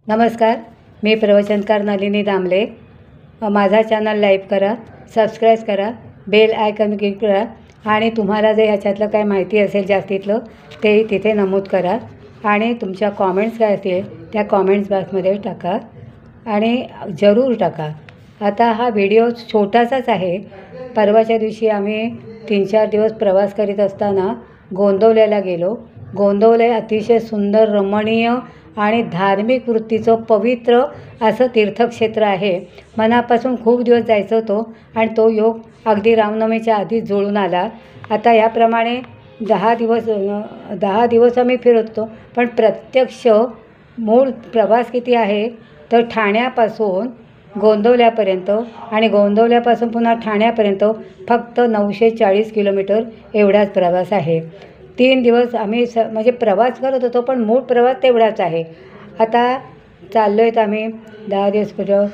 नमस्कार, मी प्रवचनकार नलिनी दामले। माझा चॅनल लाईक करा, सबस्क्राईब करा, बेल आयकॉन क्लिक करा आणि तुम्हाला जे ह्याच्यातलं काय माहिती असेल जास्तीतलं ते तिथे नमूद करा आणि तुमच्या कॉमेंट्स काय असतील त्या कॉमेंट्स बॉक्समध्ये टाका आणि जरूर टाका। आता हा व्हिडिओ छोटासाच आहे। परवाच्या दिवशी आम्ही 3-4 दिवस प्रवास करीत असताना गोंदवल्याला गेलो। गोंदवले अतिशय सुंदर, रमणीय आणि धार्मिक वृत्तीचं पवित्र असं तीर्थक्षेत्र आहे। मनापासून खूप दिवस जायचं होतं आणि तो योग अगदी रामनवमीच्या आधीच जुळून आला। आता याप्रमाणे 10 दिवस आम्ही फिरत होतो, पण प्रत्यक्ष मूळ प्रवास किती आहे तर ठाण्यापासून गोंदवल्यापर्यंत आणि गोंदवल्यापासून पुन्हा ठाण्यापर्यंत फक्त 940 किलोमीटर एवढाच प्रवास आहे। 3 दिवस आम्ही म्हणजे प्रवास करत होतो, पण मूळ प्रवास तेवढाच आहे। आता चाललो आहेत आम्ही 10 दिवस कुठं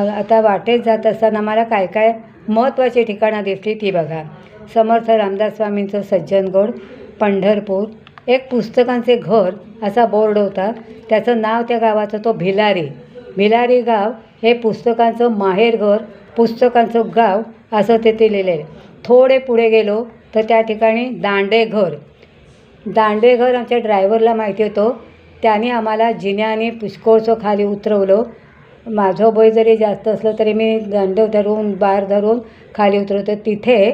आता वाटेत जात असताना मला काय काय महत्त्वाची ठिकाणं दिसली ती बघा। समर्थ रामदास स्वामींचं सज्जनगड, पंढरपूर, एक पुस्तकांचे घर असा बोर्ड होता। त्याचं नाव त्या गावाचं तो भिलारी गाव हे पुस्तकांचं माहेरघर, पुस्तकांचं गाव असं तिथे लिहिलं आहे। थोडे पुढे गेलो तर त्या ठिकाणी दांडेघर आमच्या ड्रायव्हरला माहिती होतं। त्याने आम्हाला जिन्याने पुष्कळचं खाली उतरवलं। माझं वय जरी जास्त असलं तरी मी दांडे धरून बार धरून खाली उतरवतो। तिथे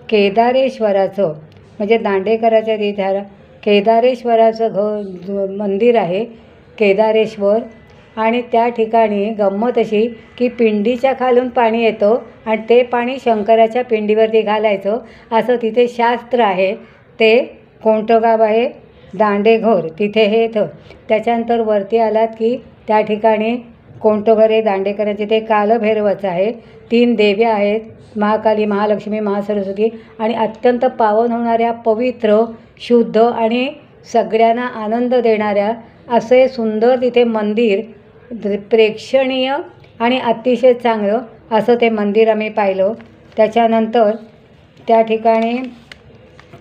केदारेश्वराचं म्हणजे दांडेकराच्या तिथे केदारेश्वराचं मंदिर आहे, केदारेश्वर। आणि त्या ठिकाणी गंमत अशी की पिंडीच्या खालून पाणी येतं आणि ते पाणी शंकराच्या पिंडीवरती घालायचं असं तिथे शास्त्र आहे। ते कोणतं गाव आहे? दांडेघर, तिथे हे येतं। त्याच्यानंतर वरती आलात की त्या ठिकाणी कोणतं घर आहे दांडेकरांचे, ते कालभैरवाचं आहे। 3 देव्या आहेत, महाकाली, महालक्ष्मी, महासरस्वती आणि अत्यंत पावन होणाऱ्या पवित्र, शुद्ध आणि सगळ्यांना आनंद देणाऱ्या असे सुंदर तिथे मंदिर, प्रेक्षणीय आणि अतिशय चांगलं असं ते मंदिर आम्ही पाहिलं। त्याच्यानंतर त्या ठिकाणी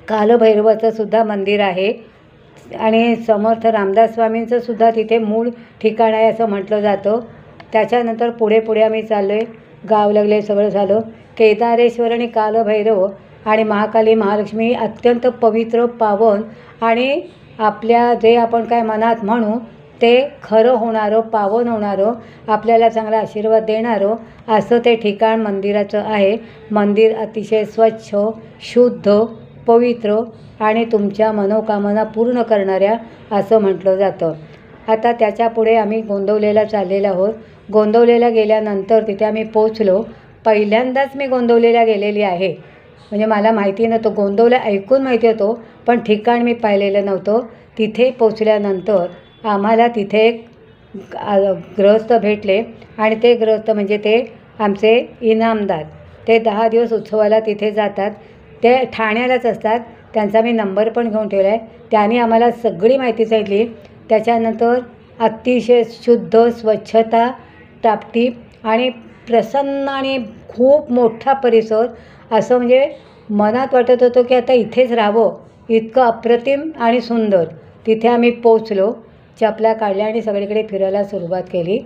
कालभैरवाचं सुद्धा मंदिर आहे आणि समर्थ रामदास स्वामींचं सुद्धा तिथे मूळ ठिकाण आहे असं म्हटलं जातं। त्याच्यानंतर पुढे आम्ही चाललो आहे, गाव लागले, सगळं झालं। केदारेश्वर आणि कालभैरव आणि महाकाली, महालक्ष्मी अत्यंत पवित्र, पावन आणि आपल्या जे आपण काय मनात म्हणू ते खरं होणारं, पावन होणारं, आपल्याला चांगला आशीर्वाद देणारं असं ते ठिकाण मंदिराचं आहे। मंदिर अतिशय स्वच्छ, शुद्ध, पवित्र आणि तुमच्या मनोकामना पूर्ण करणाऱ्या असं म्हटलं जातं। आता त्याच्यापुढे आम्ही गोंदवलेला चाललेलो आहोत। गोंदवलेला गेल्यानंतर तिथे आम्ही पोचलो। पहिल्यांदाच मी गोंदवलेला गेलेली आहे, म्हणजे मला माहिती नव्हतं। गोंदवले ऐकून माहिती होतं, पण ठिकाण मी पाहिलेलं नव्हतं। तिथे पोचल्यानंतर आम्हाला तिथे एक गृहस्थ भेटले आणि ते गृहस्थ म्हणजे ते आमचे इनामदार। ते 10 दिवस उत्सवाला तिथे जातात, ते ठाण्यालाच असतात। त्यांचा मी नंबर पण घेऊन ठेवला आहे। त्यांनी आम्हाला सगळी माहिती सांगितली। त्याच्यानंतर अतिशय शुद्ध, स्वच्छता, टापटीप आणि प्रसन्न आणि खूप मोठा परिसर असं म्हणजे मनात वाटत होतं की आता इथेच राहावं, इतकं अप्रतिम आणि सुंदर। तिथे आम्ही पोचलो, चपला काढल्या आणि सगळीकडे फिरायला सुरुवात केली।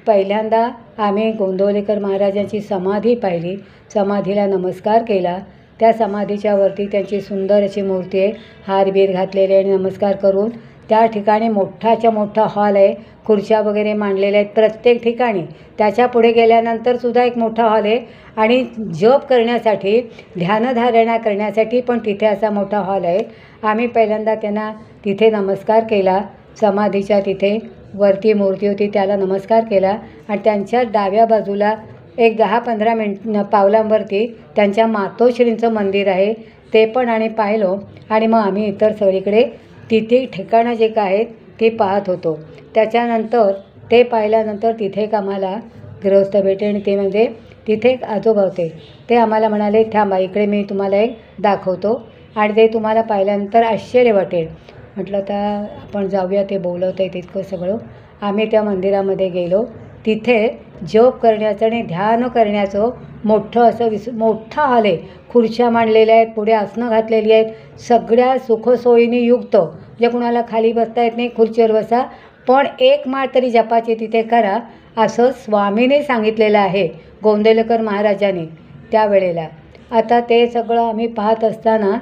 पहिल्यांदा आम्ही गोंदवलेकर महाराजांची समाधी पाहिली, समाधीला नमस्कार केला। त्या समाधीच्या वरती त्यांची सुंदर अशी मूर्ती आहे, हारबीर घातलेले आणि नमस्कार करून त्या ठिकाणी मोठाच्या मोठा हॉल आहे, खुर्च्या वगैरे मांडलेल्या आहेत प्रत्येक ठिकाणी। त्याच्या पुढे गेल्यानंतर सुद्धा एक मोठा हॉल आहे आणि जप करण्यासाठी, ध्यानधारणा करण्यासाठी पण तिथे असा मोठा हॉल आहे। आम्ही पहिल्यांदा त्यांना तिथे नमस्कार केला, समाधीच्या तिथे वरती मूर्ती होती त्याला नमस्कार केला आणि त्यांच्या डाव्या बाजूला एक 10-15 पावलांवरती त्यांच्या मातोश्रींचं मंदिर आहे, ते पण आणि पाहिलं। आणि मग आम्ही इतर सगळीकडे तिथे ठिकाणं जे काय आहेत ती पाहत होतो। त्याच्यानंतर ते पाहिल्यानंतर तिथे एक आम्हाला गृहस्थ भेटले आणि ते म्हणजे तिथे एक आजोबा होते। ते आम्हाला म्हणाले, थांबा इकडे मी तुम्हाला एक दाखवतो आणि ते तुम्हाला पाहिल्यानंतर आश्चर्य वाटेल। म्हटलं आता आपण जाऊया, ते बोलवत आहे तितकं सगळं। आम्ही त्या मंदिरामध्ये गेलो। तिथे जप करण्याचं आणि ध्यान करण्याचं मोठं असं मोठा हॉल आहे, खुर्च्या मांडलेल्या आहेत, पुढे आसनं घातलेली आहेत, सगळ्या सुखसोयीने युक्त, म्हणजे कुणाला खाली बसता येत नाही, खुर्चीवर बसा, पण एक माळ तरी जपाची तिथे करा असं स्वामीने सांगितलेलं आहे गोंदवलेकर महाराजांनी त्यावेळेला. आता ते सगळं आम्ही पाहत असताना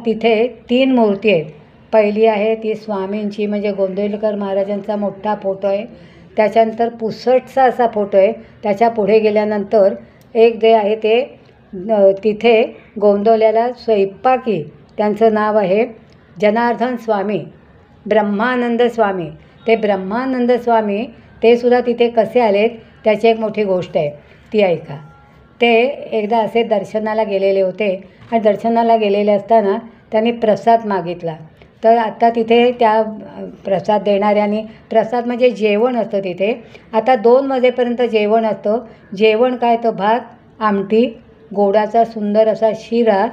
तिथे 3 मूर्ती आहेत. पहिली आहे ती स्वामींची म्हणजे गोंदवलेकर महाराजांचा मोठा फोटो आहे. त्याच्यानंतर पुसटचा असा फोटो आहे. त्याच्या पुढे गेल्यानंतर एक जे आहे ते तिथे गोंदवल्याला स्वयंपाकी त्यांचं नाव आहे जनार्दन स्वामी, ब्रह्मानंद स्वामी. ते ब्रह्मानंद स्वामी ते सुद्धा तिथे कसे आलेत त्याची एक मोठी गोष्ट आहे, ती ऐका. ते एकदा असे दर्शनाला गेलेले होते आणि दर्शनाला गेलेले असताना त्यांनी प्रसाद मागितला. तर आता तिथे त्या प्रसाद देणाऱ्यांनी, प्रसाद म्हणजे जेवण असतं तिथे. आता 2 वाजेपर्यंत जेवण असतं. जेवण काय तर भात, आमटी, गोडाचा सुंदर असा शिरा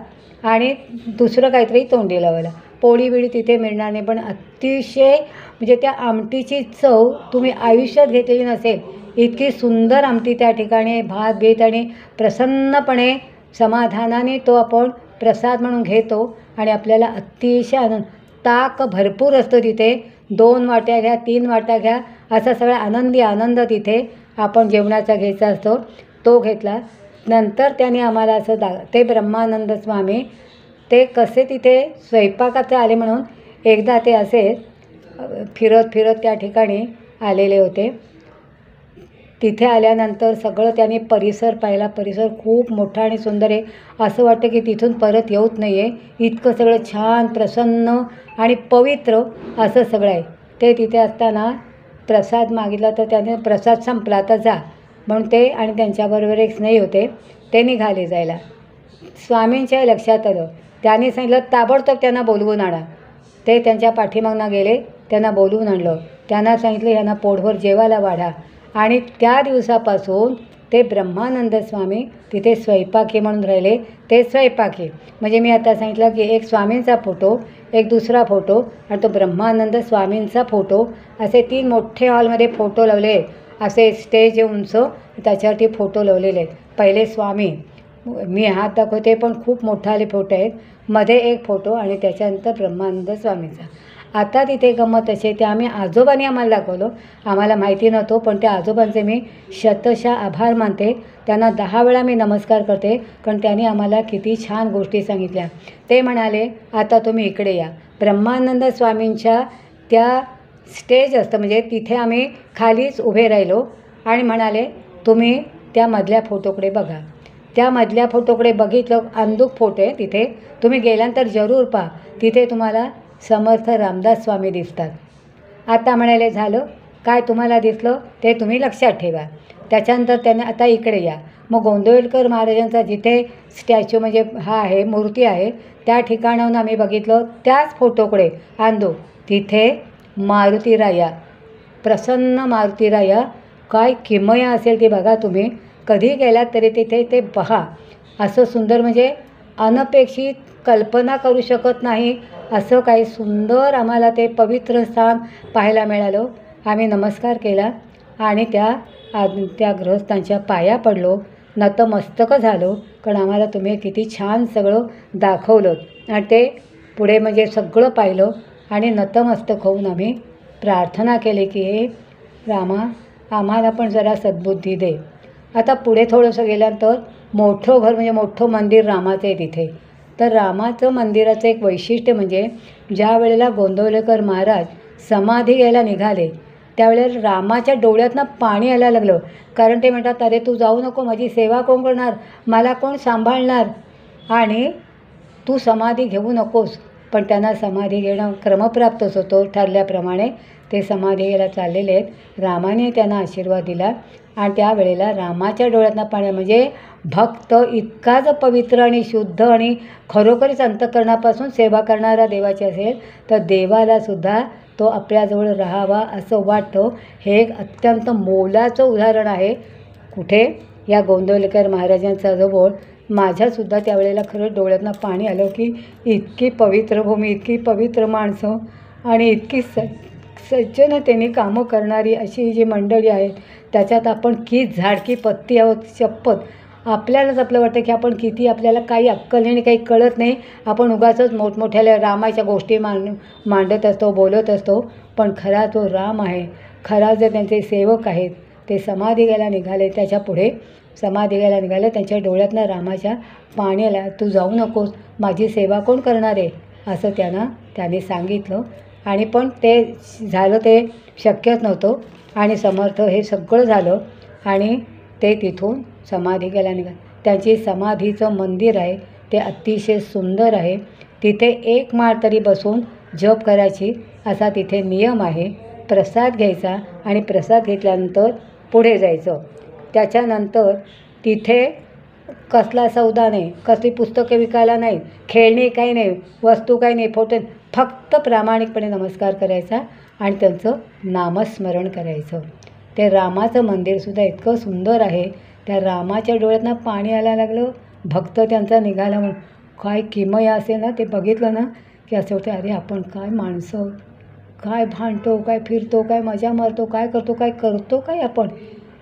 आणि दुसरं काहीतरी तोंडी लावायला. पोळी बिळी तिथे मिळणार नाही, पण अतिशय म्हणजे त्या आमटीची चव तुम्ही आयुष्यात घेतलेली नसेल इतकी सुंदर आमटी त्या ठिकाणी, भात बीत आणि प्रसन्नपणे समाधानाने तो आपण प्रसाद म्हणून घेतो आणि आपल्याला अतिशय आनंद. ताक भरपूर असतं तिथे. 2 वाट्या घ्या, 3 वाट्या घ्या, असा सगळा आनंद तिथे आपण जेवणाचा घ्यायचा असतो. तो घेतला. नंतर त्याने आम्हाला असं ते ब्रह्मानंद स्वामी ते कसे तिथे स्वयंपाकाचे आले म्हणून एकदा ते असे फिरत फिरत त्या ठिकाणी आलेले होते. तिथे आल्यानंतर सगळं त्यांनी परिसर पाहिला. परिसर खूप मोठा आणि सुंदर आहे. असं वाटतं की तिथून परत येऊच नाही आहे, इतकं सगळं छान प्रसन्न आणि पवित्र असं सगळं आहे. ते तिथे असताना प्रसाद मागितला तर त्याने प्रसाद संपला तर जा म्हणून ते आणि त्यांच्याबरोबर एक स्नेही होते ते निघाले जायला. स्वामींच्या लक्षात आलं. त्यांनी सांगितलं ताबडतोब त्यांना बोलवून आणा. ते त्यांच्या पाठीमागनं गेले, त्यांना बोलवून आणलं. त्यांना सांगितलं ह्यांना पोटभर जेवायला वाढा. आणि त्या दिवसापासून ते ब्रह्मानंद स्वामी तिथे स्वयंपाकी म्हणून राहिले. ते स्वयंपाकी म्हणजे मी आता सांगितलं की एक स्वामींचा फोटो, एक दुसरा फोटो आणि तो ब्रह्मानंद स्वामींचा फोटो, असे 3 मोठे हॉलमध्ये फोटो लावले. असे स्टेज उंच त्याच्यावरती फोटो लावलेले आहेत. पहिले स्वामी, मी हात दाखवते पण खूप मोठाले फोटो आहेत, मध्ये एक फोटो आणि त्याच्यानंतर ब्रह्मानंद स्वामींचा. आता तिथे गंमत असे ते आम्ही आजोबांनी आम्हाला दाखवलं. आम्हाला माहिती नव्हतं, पण त्या आजोबांचे मी शतशः आभार मानते. त्यांना 10 वेळा मी नमस्कार करते, कारण त्यांनी आम्हाला किती छान गोष्टी सांगितल्या. ते म्हणाले आता तुम्ही इकडे या. ब्रह्मानंद स्वामींच्या त्या स्टेज असतं म्हणजे तिथे आम्ही खालीच उभे राहिलो आणि म्हणाले तुम्ही त्या मधल्या फोटोकडे बघा. त्या मधल्या फोटोकडे बघितलं, अंधुक फोटो आहे तिथे, तुम्ही गेल्यानंतर जरूर पहा. तिथे तुम्हाला समर्थ रामदास स्वामी दिसतात. आता म्हणाले झालं काय तुम्हाला दिसलं ते तुम्ही लक्षात ठेवा. त्याच्यानंतर त्याने आता इकडे या. मग गोंदवलेकर महाराजांचा जिथे स्टॅच्यू म्हणजे हा आहे मूर्ती आहे त्या ठिकाणाहून आम्ही बघितलं त्याच फोटोकडे अंधू तिथे मारुतीराया, प्रसन्न मारुतीराया, काय किमया असेल ती बघा. तुम्ही कधी गेलात तरी तिथे ते पहा. असं सुंदर म्हणजे अनपेक्षित, कल्पना करू शकत नाही असं काही सुंदर आम्हाला ते पवित्र स्थान पाहायला मिळालं. आम्ही नमस्कार केला आणि त्या गृहस्थांच्या पाया पडलो, नतमस्तक झालो, कारण आम्हाला तुम्ही किती छान सगळं दाखवलं. आणि ते पुढे म्हणजे सगळं पाहिलं आणि नतमस्तक होऊन आम्ही प्रार्थना केली की हे रामा आम्हाला पण जरा सद्बुद्धी दे. आता पुढे थोडंसं गेल्यानंतर मोठं घर म्हणजे मोठं मंदिर रामाचं आहे तिथे. तर रामाचं मंदिराचं एक वैशिष्ट्य म्हणजे ज्या वेळेला गोंदवलेकर महाराज समाधी घ्यायला निघाले त्यावेळेला रामाच्या डोळ्यातनं पाणी यायला लागलं. कारण ते म्हणतात अरे तू जाऊ नको, माझी सेवा कोण करणार, मला कोण सांभाळणार आणि तू समाधी घेऊ नकोस. पण त्यांना समाधी घेणं क्रमप्राप्तच होतो. ठरल्याप्रमाणे ते समाधी घ्यायला चाललेले आहेत. रामाने त्यांना आशीर्वाद दिला आणि त्यावेळेला रामाच्या डोळ्यातनं पाणी म्हणजे भक्त इतकाच पवित्र आणि शुद्ध आणि खरोखरीच अंतःकरणापासून सेवा करणारा देवाची असेल तर देवालासुद्धा तो आपल्याजवळ राहावा असं वाटतं. हे एक अत्यंत मोलाचं उदाहरण आहे. कुठे या गोंदवलेकर महाराजांच्या जवळ माझ्यासुद्धा त्यावेळेला खरंच डोळ्यातनं पाणी आलं की इतकी पवित्र भूमी, इतकी पवित्र माणसं आणि इतकी सज्जनतेने कामं करणारी अशी जी मंडळी आहेत त्याच्यात आपण की झाडकी पत्ती आहोत. शपथ आपल्यालाच आपलं वाटतं की आपण किती, आपल्याला काही अक्कल नाही, काही कळत नाही, आपण उगाचच मोठमोठ्याला रामाच्या गोष्टी मांडत असतो, बोलत असतो. पण खरा तो राम आहे, खरा जे त्यांचे सेवक आहेत ते समाधी घ्यायला निघाले. त्याच्या पुढे समाधी घ्यायला निघाले. त्यांच्या डोळ्यातनं रामाच्या पाणी आला. तू जाऊ नकोस, माझी सेवा कोण करणार आहे असं त्याने सांगितलं. आणि पण ते झालं, ते शक्यच नव्हतं. आणि समर्थ हे सगळं झालं आणि ते तिथून समाधी घ्यायला निघाले. त्यांची समाधीचं मंदिर आहे, ते अतिशय सुंदर आहे. तिथे 1 माळ तरी बसून जप करायची असा तिथे नियम आहे. प्रसाद घ्यायचा आणि प्रसाद घेतल्यानंतर पुढे जायचं. त्याच्यानंतर तिथे कसला सौदा नाही, कसली पुस्तकं विकायला नाही, खेळणी काही नाही, वस्तू काही नाही, फोटो, फक्त प्रामाणिकपणे नमस्कार करायचा आणि त्यांचं नामस्मरण करायचं. ते रामाचं मंदिरसुद्धा इतकं सुंदर आहे. त्या रामाच्या डोळ्यातनं पाणी यायला लागलं. भक्त त्यांचा निघाला म्हणून काय किमया असेल ना, ते बघितलं ना की असं होतं, अरे आपण काय माणसं, काय भांडतो, काय फिरतो, काय मजा मारतो, काय करतो काय आपण,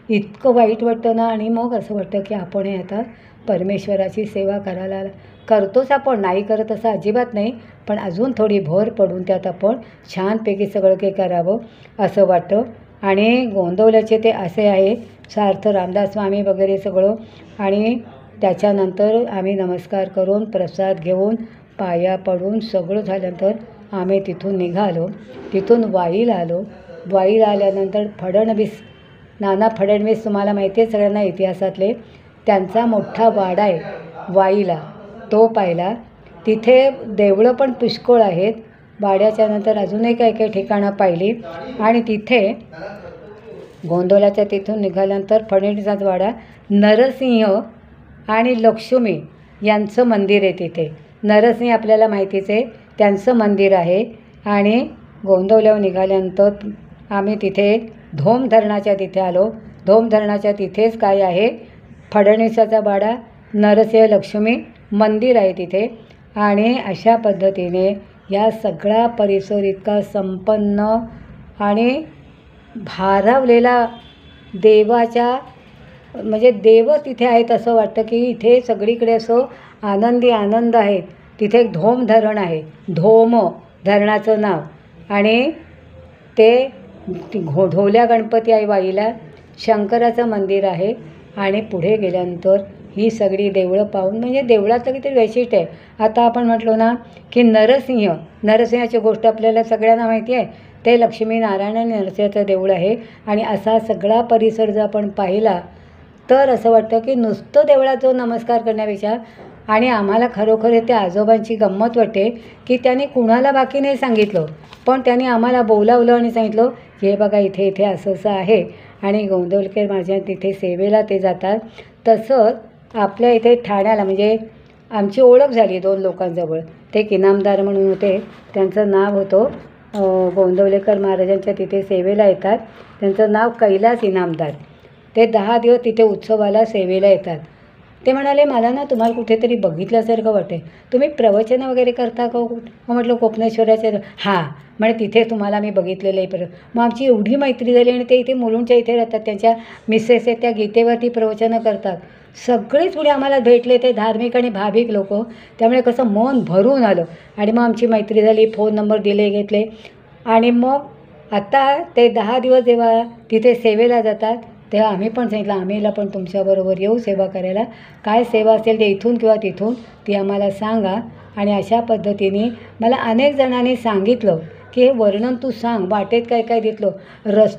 इतकं वाईट वाटतं ना. आणि मग असं वाटतं की आपण हे आता परमेश्वराची सेवा करायला करतोच आपण, नाही करत असं अजिबात नाही, पण अजून थोडी भर पडून त्यात आपण छानपैकी सगळं काही करावं असं वाटतं. आणि गोंदवल्याचे ते असे आहे, सार्थ रामदास स्वामी वगैरे सगळं. आणि त्याच्यानंतर आम्ही नमस्कार करून प्रसाद घेऊन पाया पडून सगळं झाल्यानंतर आम्ही तिथून निघालो. तिथून वाईला आलो. वाईला आल्यानंतर नाना फडणवीस तुम्हाला माहिती आहे सगळ्यांना इतिहासातले, त्यांचा मोठा वाडा आहे वाईला, तो पाहिला. तिथे देवळं पण पुष्कळ आहेत. वाड्याच्या नंतर अजूनही काही ठिकाणं पाहिली. आणि तिथे गोंदवल्याच्या तिथून निघाल्यानंतर फडणवीसाचा वाडा, नरसिंह आणि लक्ष्मी यांचं मंदिर आहे तिथे. नरसिंह आपल्याला माहितीच आहे, त्यांचं मंदिर आहे. आणि गोंदवल्यावर निघाल्यानंतर आम्ही तिथे धोम धरणाच्या तिथे आलो. धोम धरणाच्या तिथेच काय आहे, फडणवीसाचा वाडा, नरसिंह लक्ष्मी मंदिर आहे तिथे. आणि अशा पद्धतीने या सगळा परिसर इतका संपन्न आणि भारावलेला देवाच्या, म्हणजे देवच तिथे आहेत असं वाटतं की इथे सगळीकडे असं आनंद आहे. तिथे एक धोम धरण आहे, धोम धरणाचं नाव. आणि ते ढोल्या गणपती आहे वाईला, शंकराचं मंदिर आहे. आणि पुढे गेल्यानंतर ही सगळी देवळं पाहून, म्हणजे देवळाचं किती वैशिष्ट्य आहे. आता आपण म्हटलो ना की नरसिंहाची गोष्ट आपल्याला सगळ्यांना माहिती आहे, ते लक्ष्मीनारायण आणि नरसिंहाचं देऊळ आहे. आणि असा सगळा परिसर जर आपण पाहिला तर असं वाटतं की नुसतं देवळाचं नमस्कार करण्यापेक्षा, आणि आम्हाला खरोखर त्या आजोबांची गंमत वाटते की त्यांनी कुणाला बाकी नाही सांगितलं, पण त्यांनी आम्हाला बोलावलं आणि सांगितलं की हे बघा इथे असं आहे. आणि गोंदवलकर माझ्या तिथे सेवेला ते जातात. तसंच आपल्या इथे ठाण्याला, म्हणजे आमची ओळख झाली 2 लोकांजवळ. ते एक इनामदार म्हणून होते, त्यांचं नाव होतं गोंदवलेकर महाराजांच्या तिथे सेवेला येतात, त्यांचं नाव कैलास इनामदार. ते 10 दिवस तिथे उत्सवाला सेवेला येतात. ते म्हणाले, मला ना तुम्हाला कुठेतरी बघितल्यासारखं वाटते, तुम्ही प्रवचनं वगैरे करता का? मग म्हटलं कोपनेश्वराच्या. हां, म्हणजे तिथे तुम्हाला मी बघितलेलं आहे परत. मग आमची एवढी मैत्री झाली. आणि ते इथे मुलुंडच्या इथे राहतात, त्यांच्या मिसेस आहेत, त्या गीतेवरती प्रवचनं करतात. सगळेच पुढे आम्हाला भेटले, ते धार्मिक आणि भाविक लोक. त्यामुळे कसं मन भरून आलं. आणि मग आमची मैत्री झाली, फोन नंबर घेतले. आणि मग आता ते 10 दिवस जेव्हा तिथे सेवेला जातात तेव्हा आम्ही पण सांगितलं, आम्हीला पण तुमच्याबरोबर येऊ सेवा करायला. काय सेवा असेल ते इथून किंवा तिथून ती आम्हाला सांगा. आणि अशा पद्धतीने मला अनेक जणांनी सांगितलं की हे वर्णन तू सांग, वाटेत काय दिसलं.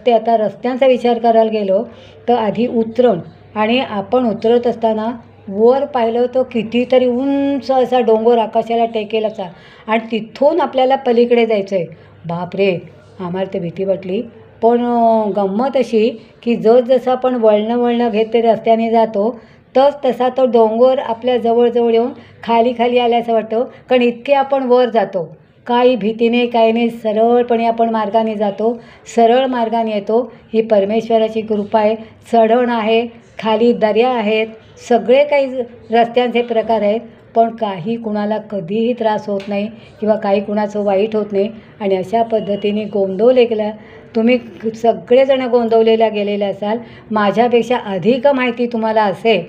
आता रस्त्यांचा विचार करायला गेलो तर आधी उतरण, आणि आपण उतरत असताना वर पाहिलं तर कितीतरी उंच असा डोंगर आकाशाला टेकेलाचा, आणि तिथून आपल्याला पलीकडे जायचं आहे. बापरे, आम्हाला ते भीती वाटली. पण गंमत अशी की जसं आपण वळणं घेत ते रस्त्याने जातो तसा तो डोंगर आपल्या जवळ येऊन खाली आल्याचं वाटतं. कारण इतके आपण वर जातो, काही भीती नाही, काही नाही, सरळपणे आपण मार्गाने जातो, सरळ मार्गाने येतो. ही परमेश्वराची कृपा आहे. चढण आहे, खाली दऱ्या आहेत, सगळे काही रस्त्यांचे प्रकार आहेत, पण काही कुणाला कधीही त्रास होत नाही किंवा काही कुणाचं वाईट होत नाही. आणि अशा पद्धतीने गोंदवलेला तुम्ही सगळेजण गोंदवलेला गेलेले असाल, माझ्यापेक्षा अधिक माहिती तुम्हाला असेल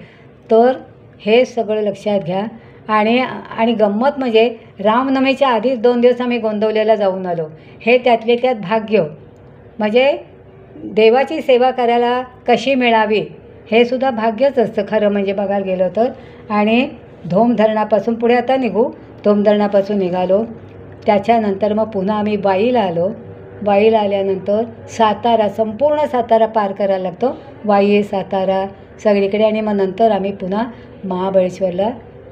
तर हे सगळं लक्षात घ्या. आणि गंमत म्हणजे रामनवमीच्या आधीच 2 दिवस आम्ही गोंदवलेला जाऊन आलो. हे त्यातले त्यात भाग्य. म्हणजे देवाची सेवा करायला कशी मिळावी हे सुद्धा भाग्यच असतं खरं म्हणजे बघायला गेलं तर. आणि धोमधरणापासून पुढे आता निघू. धोमधरणापासून निघालो. त्याच्यानंतर मग पुन्हा आम्ही वाईला आलो. वाईला आल्यानंतर सातारा, संपूर्ण सातारा पार करायला लागतो. वाई, सातारा सगळीकडे. आणि मग नंतर आम्ही पुन्हा महाबळेश्वरला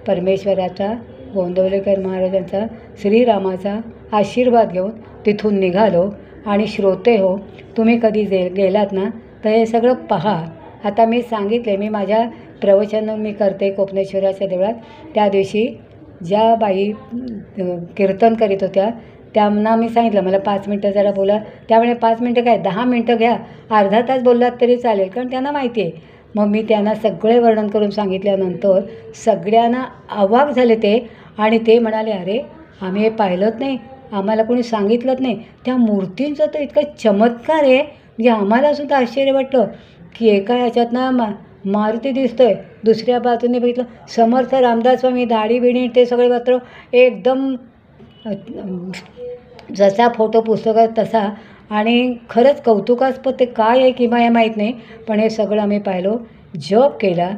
परमेश्वराचा, गोंदवलेकर महाराजांचा, श्रीरामाचा आशीर्वाद घेऊन तिथून निघालो. आणि श्रोते हो, तुम्ही कधी गेलात ना तर हे सगळं पहा. आता मी सांगितले, मी माझ्या प्रवचन मी करते कोपनेश्वराच्या देवळात. त्या दिवशी ज्या बाई कीर्तन करीत होत्या त्यांना मी सांगितलं मला 5 मिनटं जरा बोला. त्यामुळे 5 मिनटं काय 10 मिनटं घ्या, अर्धा तास बोललात तरी चालेल, कारण त्यांना माहिती आहे. मग मी त्यांना सगळे वर्णन करून सांगितल्यानंतर सगळ्यांना अवाक झाले ते. आणि ते म्हणाले, अरे आम्ही हे पाहिलंच नाही, आम्हाला कोणी सांगितलंच नाही. त्या मूर्तींचं तर इतकं चमत्कार आहे, म्हणजे आम्हालासुद्धा आश्चर्य वाटलं की एका ह्याच्यातनं मारुती दिसतो आहे, दुसऱ्या बाजूने बघितलं समर्थ रामदास स्वामी, दाढी बिणी ते सगळे मात्र एकदम जसा फोटो पुस्तकात तसा. आणि खरंच कौतुकास्पद ते काय आहे किंवा हे माहीत नाही, पण हे सगळं आम्ही पाहिलो. जप केला,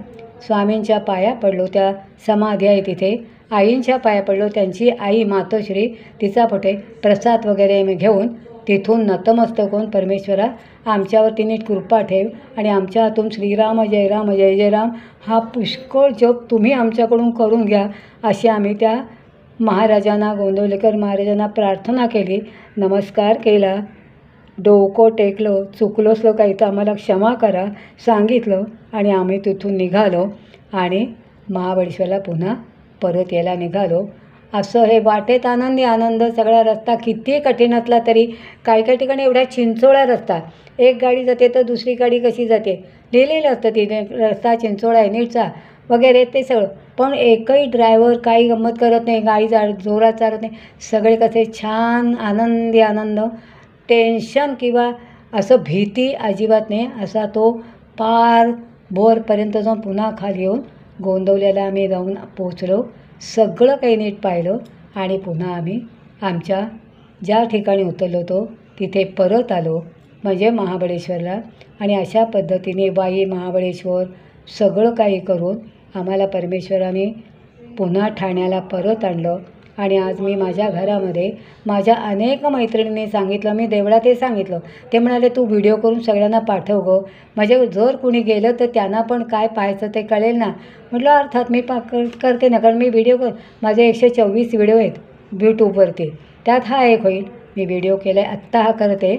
स्वामींच्या पाया पडलो. त्या समाधी आहे तिथे, आईंच्या पाया पडलो. त्यांची आई मातोश्री, तिचा फोटे प्रसाद वगैरे मी घेऊन तिथून नतमस्तक होऊन, परमेश्वरा आमच्यावरती नीट कृपा ठेव आणि आमच्या हातून श्रीराम जय राम जय जय राम हा पुष्कळ जप तुम्ही आमच्याकडून करून घ्या, अशी आम्ही त्या महाराजांना, गोंदवलेकर महाराजांना प्रार्थना केली, नमस्कार केला, डोकं टेकलो. चुकलो असलो काही तर आम्हाला क्षमा करा सांगितलं. आणि आम्ही तिथून निघालो आणि महाबळेश्वरला पुन्हा परत यायला निघालो. असं हे वाटेत आनंदी आनंद. सगळा रस्ता किती कठीण असला तरी काही काही ठिकाणी एवढा चिंचोळा रस्ता, एक गाडी जाते तर दुसरी गाडी कशी जाते लिहिलेलं असतं तिथे, रस्ता चिंचोळा आहे नीटचा वगैरे ते सगळं. पण एकही ड्रायव्हर काही गंमत करत नाही, गाडी जोरात चालत नाही. सगळे कसे छान आनंदी आनंद, टेन्शन किंवा असं भीती अजिबात नाही. असा तो पार बोरपर्यंत जाऊन पुन्हा खाली येऊन गोंदवल्याला आम्ही जाऊन पोचलो. सगळं काही नीट पाहिलं आणि पुन्हा आम्ही आमच्या ज्या ठिकाणी उतरलो होतो तिथे परत आलो, म्हणजे महाबळेश्वरला. आणि अशा पद्धतीने वाई, महाबळेश्वर सगळं काही करून आम्हाला परमेश्वराने पुन्हा ठाण्याला परत आणलं. आणि आज मी माझ्या घरामध्ये माझ्या अनेक मैत्रिणींनी सांगितलं, मी देवळातही सांगितलं, ते म्हणाले तू व्हिडिओ करून सगळ्यांना पाठव गं, म्हणजे जर कुणी गेलं तर त्यांना पण काय पाहायचं ते कळेल ना. म्हटलं अर्थात मी करते ना, कारण मी व्हिडिओ माझे 124 व्हिडिओ आहेत यूट्यूबवरती, त्यात हा एक होईल. मी व्हिडिओ केला आहे, आत्ता हा करते.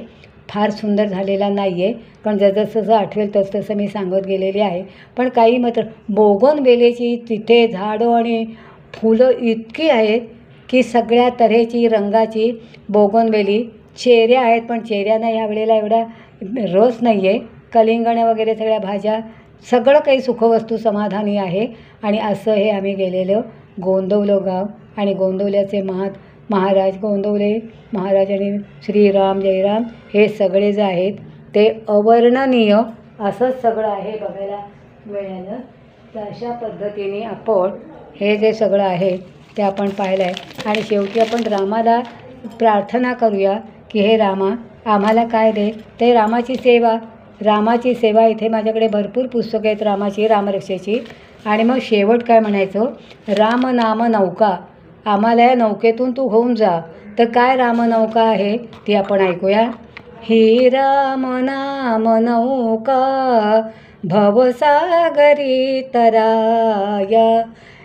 फार सुंदर झालेला नाही आहे, पण जसं आठवेल तसं मी सांगत गेलेली आहे. पण काही मात्र बोगनवेलीची तिथे झाडं आणि फुलं इतकी आहेत की सगळ्या तऱ्हेची रंगाची बोगनवेली. चेऱ्या आहेत, पण चेऱ्यांना ह्या वेळेला एवढा रस नाही आहे. कलिंगण वगैरे सगळ्या भाज्या, सगळं काही सुखवस्तू समाधानी आहे. आणि असं हे आम्ही गेलेलं गोंदवलं गाव. आणि गोंदवल्याचे महाराज, गोंदवले महाराज आणि श्रीराम जयराम हे सगळे जे आहेत ते अवर्णनीय असंच सगळं आहे बघायला मिळालं. तर अशा पद्धतीने आपण हे जे सगळं आहे ते आपण पाहिलं आहे. आणि शेवटी आपण रामाला प्रार्थना करूया की हे रामा आम्हाला काय दे, ते रामाची सेवा. रामाची सेवा इथे माझ्याकडे भरपूर पुस्तकं आहेत रामाची, रामरक्षेची. आणि मग शेवट काय म्हणायचं, राम नाम नौका, आम्हाला या नौकेतून तू होऊन जा. तर काय रामनौका आहे ती आपण ऐकूया. ही राम नाम नौका भवसागरी तराया,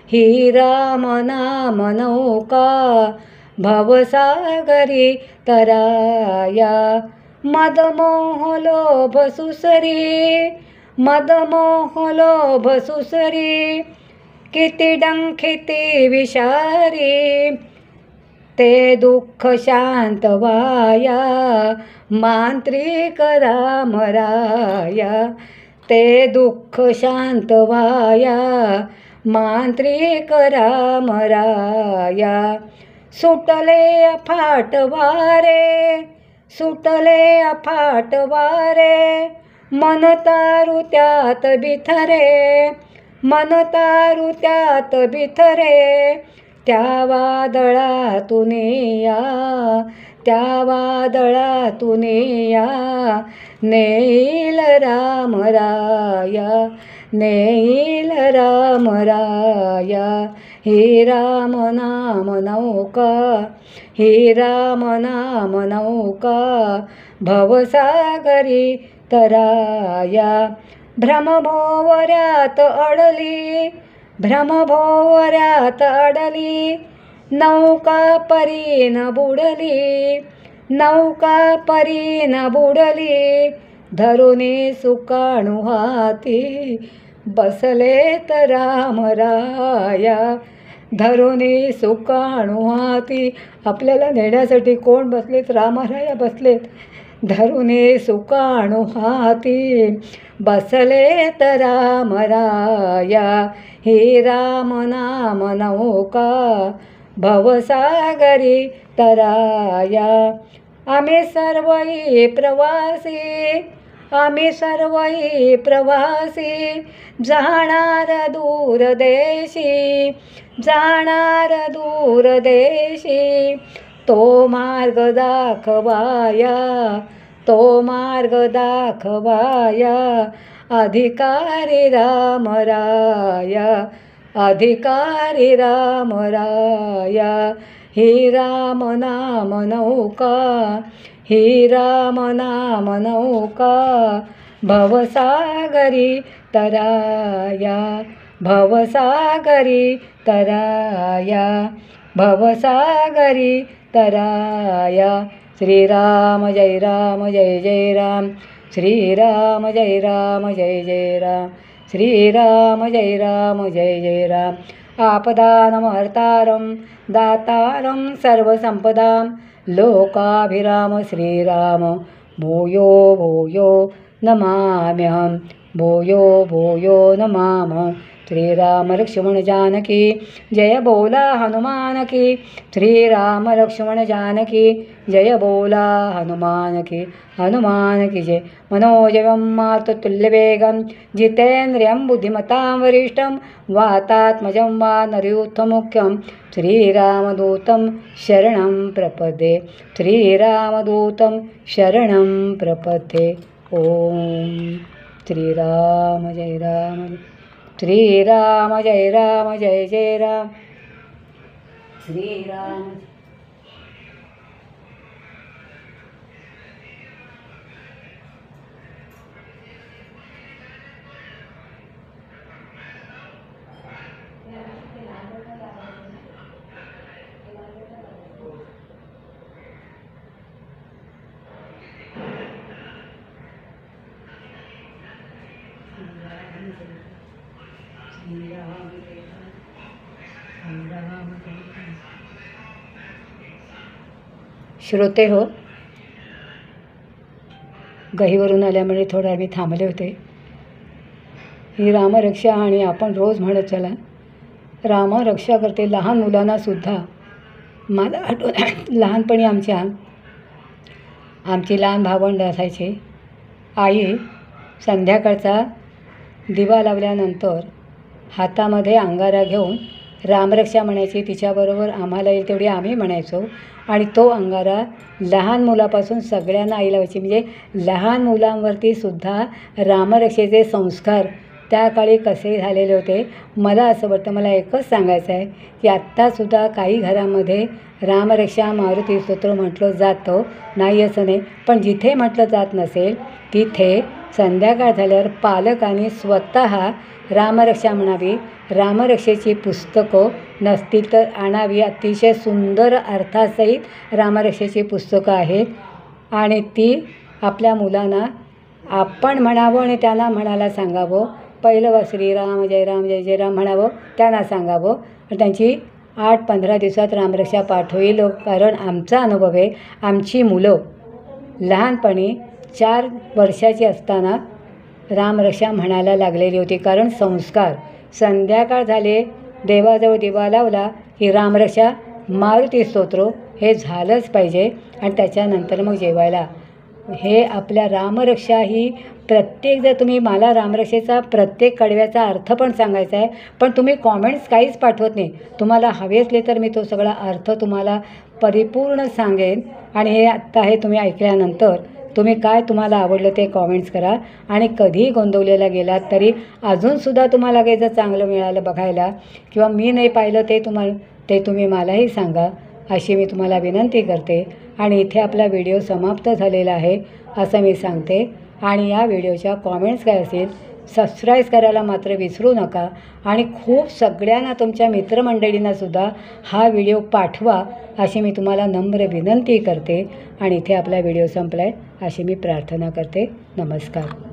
ही राम नाम नौका भवसागरी तराया, मदमोह लोभ सुसरी, मदमोह लोभ सुसरी, किती डंखिती विषारी, ते दुःख शांत वाया, मांत्रिक राम राया, ते दुःख शांत वाया, मांत्रिक राम राया. सुटले अफाट वारे, सुटले अफाट वारे, मन तारू त्यात बिथरे, मन तारू त्यात बिथरे, त्या वादळातून या, त्या वादळातून या, नेईल राम राया, नेईल राम राया. ही राम नाम नौका, ही राम नाम नौका, भवसागरी तराया. भ्रमभोवऱ्यात अडली, भ्रमभोवऱ्यात अडली, नौका परीन बुडली, नौका परीन बुडली. धरुनी सुकाणू हाती, बसलेत राम राया, धरुनी सुकाणू हाती. आपल्याला नेण्यासाठी कोण बसलेत? रामराया बसलेत. धरुनी सुकाणू हाती, बसलेत राम राया. ही राम नाम नौका, भवसागरी तराया. आम्ही सर्वही प्रवासी, आम्ही सर्वही प्रवासी, जाणार दूर देशी, जाणार दूर देशी. तो मार्ग दाखवाया, तो मार्ग दाखवाया, अधिकारी राम राया, अधिकारी राम राया. ही राम नाम नौका, ही राम नाम नौका, भवसागरी तराया, भवसागरी तराया, भवसागरी तराया. श्रीराम जय राम जय जय राम, श्रीराम जय राम जय जय राम, श्रीराम जय राम जय जय राम. आपदानमहर्तारं दातारं सर्वसंपदां, लोकाभिराम श्रीराम. भूयो भूयो नमाम्यहं, भूयो भूयो नमामः. श्रीराम लक्ष्मण जानकी जय बोला हनुमान की, श्रीराम लक्ष्मण जानकी जय बोला हनुमान की, हनुमान की जय. मनोजवं मारुततुल्यवेगं, जितेन्द्रियं बुद्धिमतां वरिष्ठं, वातात्मजं वानरयूथमुख्यं, श्रीरामदूतं शरणं प्रपदे, श्रीरामदूतं शरणं प्रपदे. ओम श्रीराम जय राम, श्रीराम जय राम जय जय राम, श्रीराम. श्रोते हो, गहीवरून आल्यामुळे थोडं आम्ही थांबले होते. ही रामरक्षा आणि आपण रोज म्हणत चला रामरक्षा करते. लहान मुलांनासुद्धा मला आठवण लहानपणी आमची लहान भावंड असायची. आई संध्याकाळचा दिवा लावल्यानंतर हातामध्ये अंगारा घेऊन रामरक्षा म्हणायची. तिच्याबरोबर आम्हाला येईल तेवढी आम्ही म्हणायचो आणि तो अंगारा लहान मुलापासून सगळ्यांना आई लावायची. म्हणजे लहान मुलांवरती सुद्धा रामरक्षेचे संस्कार त्या काळी कसे झालेले होते. मला असं वाटतं, मला एकच सांगायचं आहे की आत्तासुद्धा काही घरामध्ये रामरक्षा मारुती स्तोत्र म्हटलं जातं, नाही असं नाही. पण जिथे म्हटलं जात नसेल तिथे संध्याकाळ झाल्यावर पालकांनी स्वतः रामरक्षा म्हणावी. रामरक्षेची पुस्तकं नसतील तर आणावी. अतिशय सुंदर अर्थासहित रामरक्षेची पुस्तकं आहेत आणि ती आपल्या मुलांना आपण म्हणावं आणि त्यांना म्हणायला सांगावं. पहिलं श्रीराम जय राम जय जय राम म्हणावं, त्यांना सांगावं. त्यांची 8-15 दिवसात रामरक्षा पाठ होईल. कारण आमचा अनुभव आहे, आमची मुलं लहानपणी 4 वर्षाची असताना रामरक्षा म्हणायला लागलेली होती. कारण संस्कार. संध्याकाळ झाले, देवाजवळ दिवा लावला की रामरक्षा मारुती स्तोत्र हे झालंच पाहिजे आणि त्याच्यानंतर मग जेवायला. हे आपल्या रामरक्षा ही प्रत्येक जर तुम्ही मला रामरक्षेचा प्रत्येक कडव्याचा अर्थ पण सांगायचा आहे, पण तुम्ही कॉमेंट्स काहीच पाठवत नाही. तुम्हाला हवे असले तर मी तो सगळा अर्थ तुम्हाला परिपूर्ण सांगेन. आणि हे आत्ता हे तुम्ही ऐकल्यानंतर तुम्ही काय तुम्हाला आवडलं ते कॉमेंट्स करा. आणि कधीही गोंदवलेला गेलात तरी अजूनसुद्धा तुम्हाला काही जर चांगलं मिळालं बघायला किंवा मी नाही पाहिलं ते तुम्ही मलाही सांगा, अशी मी तुम्हाला विनंती करते. आणि इथे आपला व्हिडिओ समाप्त झालेला आहे असं मी सांगते. आणि या व्हिडिओच्या कॉमेंट्स काय असेल सबस्क्राईब करायला मात्र विसरू नका. आणि खूप सगळ्यांना तुमच्या मित्रमंडळींनासुद्धा हा व्हिडिओ पाठवा अशी मी तुम्हाला नम्र विनंती करते. आणि इथे आपला व्हिडिओ संपला आहे अशी मी प्रार्थना करते. नमस्कार.